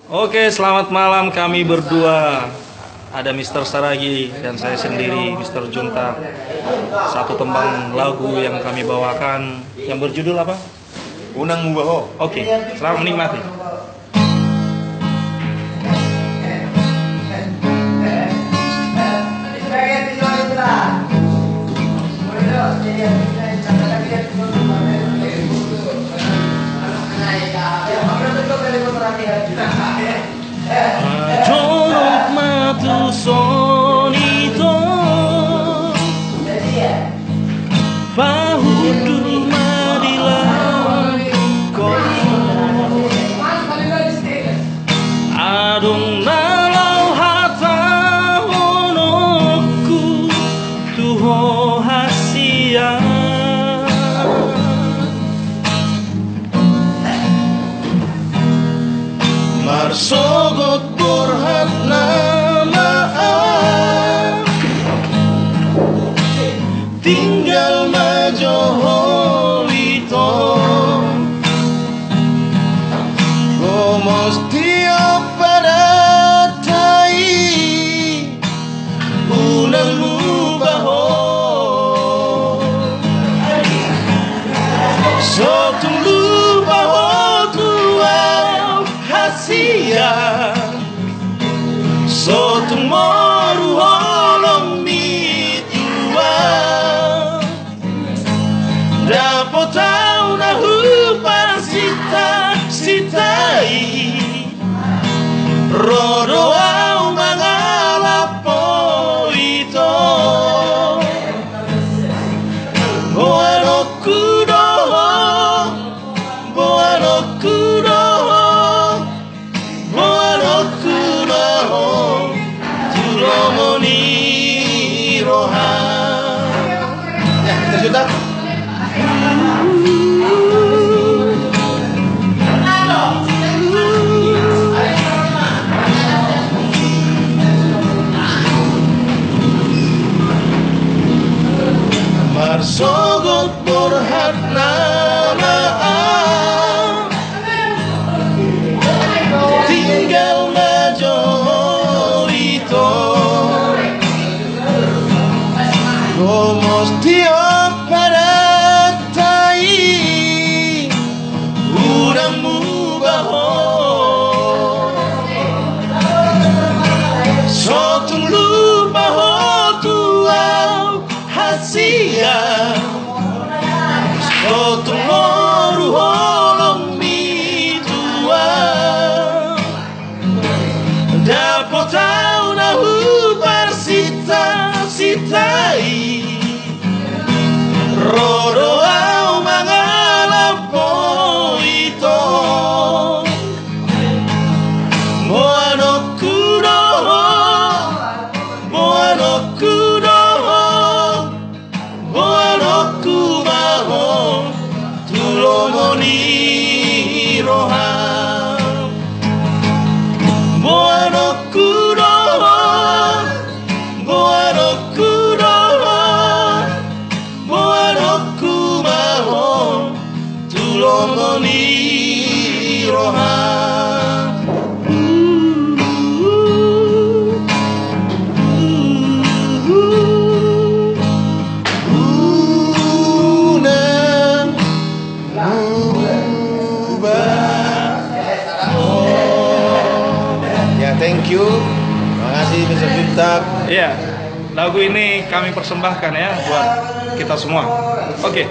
Oke, selamat malam kami berdua. Ada Mr. Saragi dan saya sendiri, Mr. Junta. Satu tembang lagu yang kami bawakan yang berjudul apa? Unang Mubaho. Oke, selamat menikmati. Jorok matu sonito Pahudur madilawan kono Adung nalau hata honoku Tuho hasia Marsogot burhat namaan Tinggal majoho ito Gomos tiap pada tai Unang mubaho Sotung lubaho tuau hasia Sotung moru holong mitua Dapat tahu nahu parsita sitai Rodo au mangalapo ito Boano kudoho Boano kudoho Boano kudoho Tulomoni roha Ya, terjuta. Marsogot burhat namaan Tinggal majoho ito Gomos tiap pada tai Unang mubaho Sotung lubaho tuau hasia Sotung moru holong mitua Dapat tahu nahu parsita sitai Rodo au mangalapo ito Boano kudoho Boano kudoho Boano kumaho Tulomoni roha Boano kudoho Boano kudoho Boano kumaho Tulomoni roha Unang mubaho. Ya, thank you. Makasih Mr. Junta. Iya, lagu ini kami persembahkan ya buat kita semua. Oke.